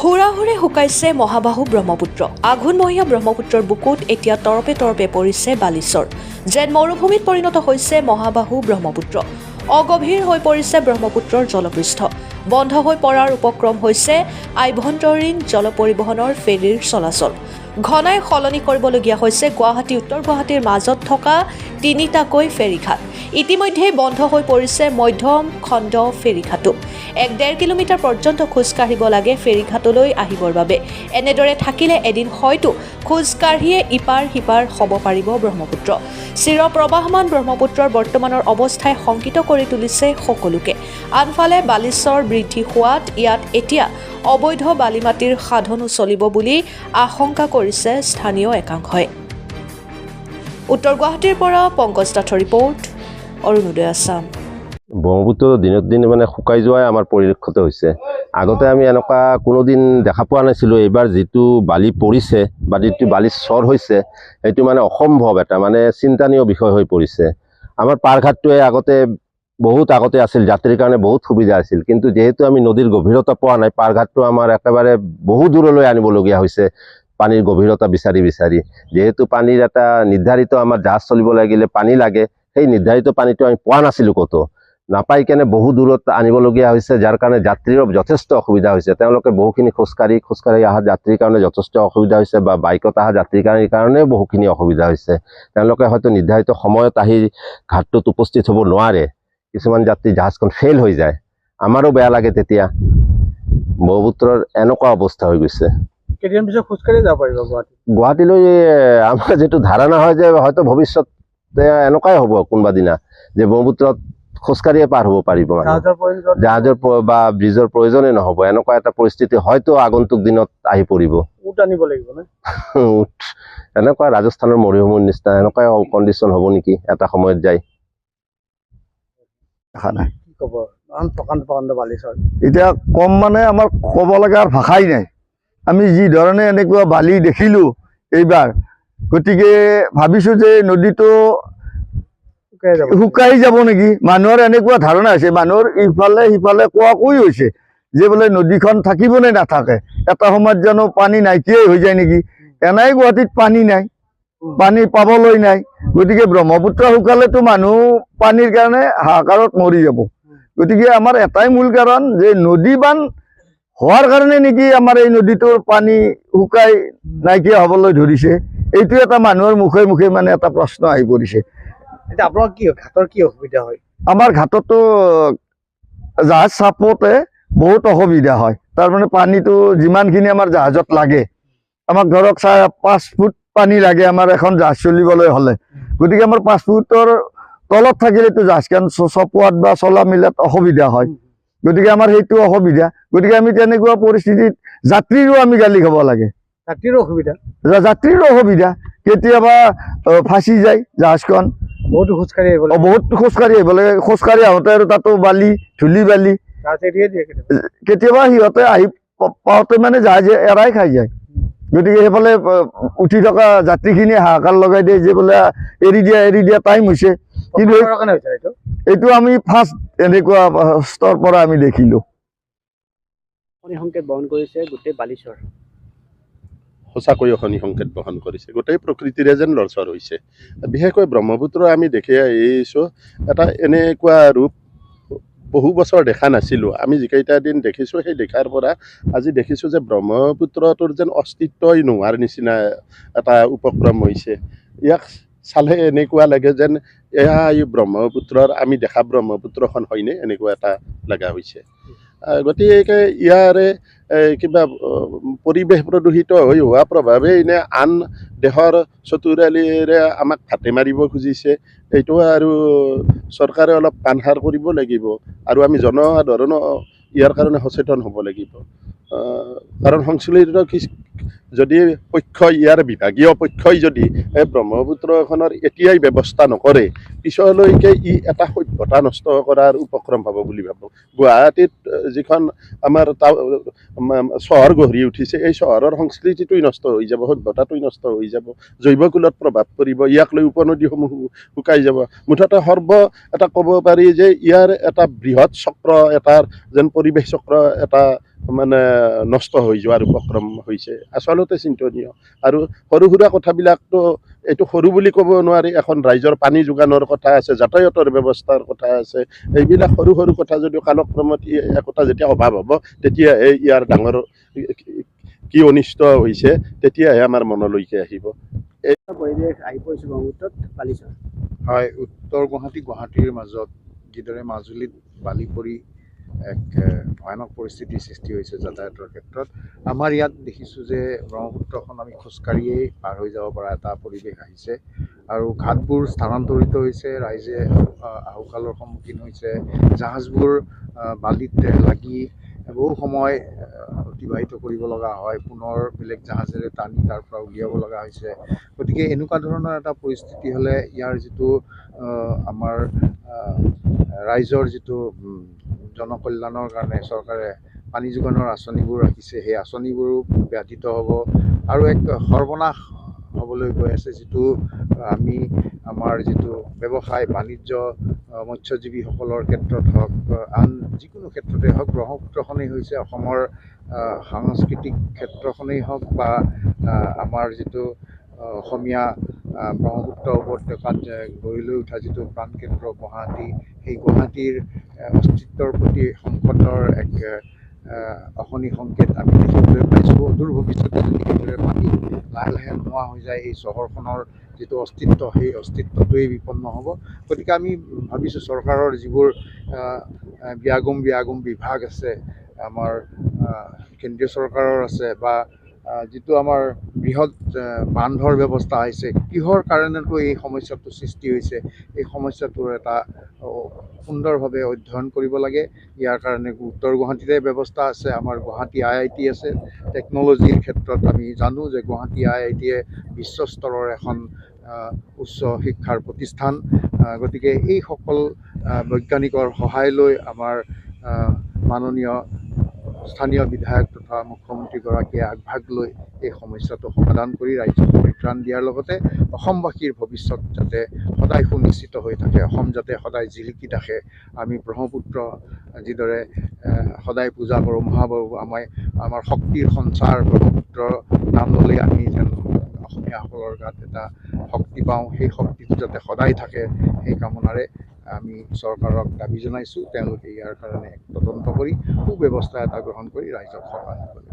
হুৰাহুৰে শুকাইছে মহাবাহু ব্ৰহ্মপুত্ৰ। আঘোণমহীয়া ব্ৰহ্মপুত্ৰৰ বুকুত এতিয়া তৰপে তৰপে পৰিছে বালিচৰ। যেন মৰুভূমিত পৰিণত হৈছে মহাবাহু ব্ৰহ্মপুত্ৰ। অগভীৰ হৈ পৰিছে ব্ৰহ্মপুত্ৰৰ জলপৃষ্ঠ। বন্ধ হৈ পৰাৰ উপক্ৰম হৈছে আভ্যন্তৰীণ জল পৰিবহণৰ ফেৰীৰ চলাচল। ঘনাই সলনি কৰিবলগীয়া হৈছে গুৱাহাটী উত্তৰ গুৱাহাটীৰ মাজত থকা তিনিটাকৈ ফেৰীঘাট। ইতিমধ্যে বন্ধ হৈ পৰিছে মধ্যম খণ্ড ফেৰীঘাটো। 1.5 কিলোমিটাৰ পৰ্যন্ত খোজকাঢ়িব লাগে ফেৰীঘাটলৈ আহিবৰ বাবে। এনেদৰে থাকিলে এদিন হয়তো খোজকাঢ়িয়ে ইপাৰ সিপাৰ হ'ব পাৰিব ব্ৰহ্মপুত্ৰ। চিৰপ্ৰবাহমান ব্ৰহ্মপুত্ৰৰ বৰ্তমানৰ অৱস্থাই শংকিত কৰি তুলিছে সকলোকে। আনফালে বালিচৰ বৃদ্ধি হোৱাত ইয়াত এতিয়া অবৈধ বালিমাটিৰ সাধনো চলিব বুলি আশংকা কৰিছে স্থানীয় একাংশই। উত্তৰ গুৱাহাটীৰ পৰা পংকজ দাসৰ ৰিপৰ্ট, অৰুণোদয় আছাম। ব্ৰহ্মপুত্ৰ দিনক দিনে মানে শুকাই যোৱাই আমাৰ পৰিলক্ষিত হৈছে। আগতে আমি এনেকুৱা কোনোদিন দেখা পোৱা নাছিলোঁ। এইবাৰ যিটো বালি পৰিছে বা যিটো বালি চৰ হৈছে, সেইটো মানে অসম্ভৱ এটা মানে চিন্তানীয় বিষয় হৈ পৰিছে। আমাৰ পাৰঘাটটোৱে বহুত আগতে আছিল, যাত্ৰীৰ কাৰণে বহুত সুবিধা আছিল। কিন্তু যিহেতু আমি নদীৰ গভীৰতা পোৱা নাই, পাৰঘাটটো আমাৰ একেবাৰে বহু দূৰলৈ আনিবলগীয়া হৈছে পানীৰ গভীৰতা বিচাৰি বিচাৰি। যিহেতু পানীৰ এটা নিৰ্ধাৰিত আমাৰ জাহাজ চলিব লাগিলে পানী লাগে, সেই নিৰ্ধাৰিত পানীটো আমি পোৱা নাছিলোঁ ক'তো। নাপাই কেনে বহু দূৰত আনিবলগীয়া হৈছে, যাৰ কাৰণে যাত্ৰীৰো যথেষ্ট অসুবিধা হৈছে। তেওঁলোকে বহুখিনি খোজকাঢ়ি অহা যাত্ৰীৰ কাৰণে যথেষ্ট অসুবিধা হৈছে, বা বাইকত অহা যাত্ৰীৰ কাৰণেও বহুখিনি অসুবিধা হৈছে। তেওঁলোকে হয়তো নিৰ্ধাৰিত সময়ত আহি ঘাটটোত উপস্থিত হ'ব নোৱাৰে। কিছুমান যাত্ৰী জাহাজখন ফেইল হৈ যায়। আমাৰো বেয়া লাগে তেতিয়া। ব্ৰহ্মপুত্ৰৰ এনেকুৱা অৱস্থা হৈ গৈছে। কেইদিন পিছত খোজকাঢ়ি যাব পাৰিব গুৱাহাটীলৈ? আমাৰ যিটো ধাৰণা হয় যে হয়তো ভৱিষ্যতে এনেকুৱাই হ'ব কোনোবা দিনা, যে ব্ৰহ্মপুত্ৰত খোজকাঢ়িয়ে পাৰ হ'ব পাৰিব, জাহাজৰ বা ব্ৰিজৰ প্ৰয়োজনেই নহ'ব। এনেকুৱা এটা পৰিস্থিতি হয়তো আগন্তুক দিনত আহি পৰিব। উট আনিব লাগিব নে? এনেকুৱা ৰাজস্থানৰ মৰুভূমিৰ নিচিনা এনেকুৱাই কণ্ডিশ্যন হ'ব নেকি এটা সময়ত যায়। এতিয়া কম মানে আমাৰ ক'ব লগাৰ ভাষাই নাই। আমি যি ধৰণে এনেকুৱা বালি দেখিলোঁ এইবাৰ, গতিকে ভাবিছোঁ যে নদীটো শুকাই যাব নেকি। মানুহৰ এনেকুৱা ধাৰণা হৈছে, মানুহৰ ইফালে সিফালে কোৱা কৈ হৈছে যে বোলে নদীখন থাকিব নে নাথাকে, এটা সময়ত জানো পানী নাইকিয়াই হৈ যায় নেকি। এনেই গুৱাহাটীত পানী নাই, পানী পাবলৈ নাই। গতিকে ব্ৰহ্মপুত্ৰ শুকালেতো মানুহ পানীৰ কাৰণে হাহাকাৰত মৰি যাব। গতিকে আমাৰ এটাই মূল কাৰণ যে নদী বান্ধ হোৱাৰ কাৰণে নেকি আমাৰ এই নদীটোৰ পানী শুকাই নাইকিয়া হ'বলৈ ধৰিছে। এইটো এটা মানুহৰ মুখে মুখে মানে এটা প্ৰশ্ন আহি পৰিছে। এতিয়া আপোনাৰ ঘাটৰ কি অসুবিধা হয়? আমাৰ ঘাটতো জাহাজ চাপোতে বহুত অসুবিধা হয়। তাৰমানে পানীটো যিমানখিনি আমাৰ জাহাজত লাগে, আমাক ধৰক 5 ফুট পানী লাগে আমাৰ এখন জাহাজ চলিবলৈ হ'লে। গতিকে আমাৰ 5 ফুটৰ তলত থাকিলেতো জাহাজখন চপোৱাত বা চলা মিলাত অসুবিধা হয়। গতিকে আমাৰ সেইটো অসুবিধা। গতিকে আমি তেনেকুৱা পৰিস্থিতিত যাত্ৰীৰো আমি গালি খাব লাগে। যাত্ৰীৰো অসুবিধা। কেতিয়াবা ফাঁচি যায় জাহাজখন। বহুত খোজকাঢ়ি আহিব লাগে। খোজকাঢ়ি আহোঁতে আৰু তাতো বালি, ধূলি বালি। কেতিয়াবা সিহঁতে আহি পাওঁতে মানে জাহাজ এৰাই খাই যায়। গতিকে সেইফালে উঠি থকা যাত্ৰীখিনিয়ে হাহাকাৰ লগাই দিয়ে যে বোলে এৰি দিয়া টাইম হৈছে। কিন্তু এইটো আমি ফাৰ্ষ্ট এনেকুৱা স্তৰ পৰা আমি দেখিলোঁ। সংকেত বহন কৰিছে গোটেই বালিচৰ। সঁচাকৈ অশনি সংকেত বহন কৰিছে। গোটেই প্ৰকৃতিৰে যেন লৰচৰ হৈছে। বিশেষকৈ ব্ৰহ্মপুত্ৰ আমি দেখি আহিছোঁ এটা এনেকুৱা ৰূপ বহু বছৰ দেখা নাছিলোঁ। আমি যিকেইটা দিন দেখিছোঁ, সেই দেখাৰ পৰা আজি দেখিছোঁ যে ব্ৰহ্মপুত্ৰটোৰ যেন অস্তিত্বই নোহোৱাৰ নিচিনা এটা উপক্ৰম হৈছে। ইয়াক চালে এনেকুৱা লাগে যেন এয়া এই ব্ৰহ্মপুত্ৰৰ আমি দেখা ব্ৰহ্মপুত্ৰখন হয়নে, এনেকুৱা এটা লগা হৈছে। গতিকে ইয়াৰে কিবা পৰিৱেশ প্ৰদূষিত হৈ হোৱা প্ৰভাৱেই নে আন দেশৰ চতুৰালিৰে আমাক ভাতে মাৰিব খুজিছে, এইটো আৰু চৰকাৰে অলপ কাণসাৰ কৰিব লাগিব। আৰু আমি জনসাধাৰণ ইয়াৰ কাৰণে সচেতন হ'ব লাগিব। কাৰণ সংশ্লিষ্ট যদি ইয়াৰ বিভাগীয় পক্ষই যদি ব্ৰহ্মপুত্ৰখনৰ এতিয়াই ব্যৱস্থা নকৰে, পিছলৈকে ই এটা বঁটা নষ্ট কৰাৰ উপক্ৰম হ'ব বুলি ভাবোঁ। গুৱাহাটীত যিখন আমাৰ চহৰ গঢ়ি উঠিছে, এই চহৰৰ সংস্কৃতিটোই নষ্ট হৈ যাব, সভ্যতাটোই নষ্ট হৈ যাব, জৈৱকুলত প্ৰভাৱ পৰিব, ইয়াক লৈ উপনদীসমূহ শুকাই যাব। মুঠতে এটা ক'ব পাৰি যে ইয়াৰ এটা বৃহৎ চক্ৰ, এটাৰ যেন পৰিৱেশ চক্ৰ এটা মানে নষ্ট হৈ যোৱাৰ উপক্ৰম হৈছে, আচলতে চিন্তনীয়। আৰু সৰু সুৰা কথাবিলাকতো এইটো সৰু বুলি ক'ব নোৱাৰি। এখন ৰাইজৰ পানী যোগানৰ কথা আছে, যাতায়াতৰ ব্যৱস্থাৰ কথা আছে, এইবিলাক সৰু সৰু কথা যদিও কালক্ৰমত একোটা যেতিয়া অভাৱ হ'ব, তেতিয়াহে ইয়াৰ ডাঙৰ কি অনিষ্ট হৈছে তেতিয়াহে আমাৰ মনলৈকে আহিব। পৰিৱেশ আহি পৰিছে ব্ৰহ্মপুত্ৰত বালিচৰ। হয়, উত্তৰ গুৱাহাটীৰ মাজত যিদৰে মাজুলীত বালি পৰি এক ভয়ানক পৰিস্থিতিৰ সৃষ্টি হৈছে যাতায়াতৰ ক্ষেত্ৰত, আমাৰ ইয়াত দেখিছোঁ যে ব্ৰহ্মপুত্ৰখন আমি খোজকাঢ়িয়েই পাৰ হৈ যাব পৰা এটা পৰিৱেশ আহিছে আৰু ঘাটবোৰ স্থানান্তৰিত হৈছে, ৰাইজে আহুকালৰ সন্মুখীন হৈছে, জাহাজবোৰ বালিত লাগি বহু সময় অতিবাহিত কৰিব লগা হয়, পুনৰ বেলেগ জাহাজেৰে টানি তাৰ পৰা উলিয়াব লগা হৈছে। গতিকে এনেকুৱা ধৰণৰ এটা পৰিস্থিতি হ'লে ইয়াৰ যিটো আমাৰ ৰাইজৰ যিটো জনকল্যাণৰ কাৰণে চৰকাৰে পানী যোগানৰ আঁচনিবোৰ ৰাখিছে, সেই আঁচনিবোৰো ব্যাহত হ'ব আৰু এক সৰ্বনাশ হ'বলৈ গৈ আছে। যিটো আমি আমাৰ যিটো ব্যৱসায় বাণিজ্য, মৎস্যজীৱীসকলৰ ক্ষেত্ৰত হওক, আন যিকোনো ক্ষেত্ৰতে হওক, ব্ৰহ্মপুত্ৰখনেই হৈছে অসমৰ সাংস্কৃতিক ক্ষেত্ৰখনেই হওক বা আমাৰ যিটো অসমীয়া ব্ৰহ্মপুত্ৰ উপত্যকাত গঢ়ি লৈ উঠা যিটো প্ৰাণকেন্দ্ৰ গুৱাহাটী, সেই গুৱাহাটীৰ অস্তিত্বৰ প্ৰতি সংকটৰ এক অশনি সংকেত আমি দেখিবলৈ পাইছোঁ। অদূৰ ভৱিষ্যতে যদি এইদৰে পানী লাহে লাহে নোহোৱা হৈ যায়, এই চহৰখনৰ যিটো অস্তিত্ব, সেই অস্তিত্বটোৱেই বিপন্ন হ'ব। গতিকে আমি ভাবিছোঁ চৰকাৰৰ যিবোৰ ব্যাগম বিভাগ আছে, আমাৰ কেন্দ্ৰীয় চৰকাৰৰ আছে বা যিটো আমাৰ বৃহৎ বান্ধৰ ব্যৱস্থা হৈছে, কিহৰ কাৰণেতো এই সমস্যাটো সৃষ্টি হৈছে, এই সমস্যাটোৰ এটা সুন্দৰভাৱে অধ্যয়ন কৰিব লাগে। ইয়াৰ কাৰণে উত্তৰ গুৱাহাটীতে ব্যৱস্থা আছে, আমাৰ গুৱাহাটী IIT আছে। টেকন'লজিৰ ক্ষেত্ৰত আমি জানো যে গুৱাহাটী IIT-য়ে বিশ্বস্তৰৰ এখন উচ্চ শিক্ষাৰ প্ৰতিষ্ঠান। গতিকে এইসকল বৈজ্ঞানিকৰ সহায় লৈ আমাৰ মাননীয় স্থানীয় বিধায়ক তথা মুখ্যমন্ত্ৰীগৰাকীয়ে আগভাগ লৈ এই সমস্যাটো সমাধান কৰি ৰাইজক পৰিত্ৰাণ দিয়াৰ লগতে অসমবাসীৰ ভৱিষ্যত যাতে সদায় সুনিশ্চিত হৈ থাকে, অসম যাতে সদায় জিলিকি থাকে। আমি ব্ৰহ্মপুত্ৰ যিদৰে সদায় পূজা কৰোঁ, মহাবাহু আমাৰ শক্তিৰ সঞ্চাৰ, ব্ৰহ্মপুত্ৰ নাম ল'লেই আমি যেন অসমীয়াসকলৰ গাত এটা শক্তি পাওঁ, সেই শক্তিটো যাতে সদায় থাকে, সেই কামনাৰে আমি চৰকাৰক দাবী জনাইছোঁ তেওঁলোকে ইয়াৰ কাৰণে তদন্ত কৰি সুব্যৱস্থা এটা গ্ৰহণ কৰি ৰাইজক সহায় কৰিব।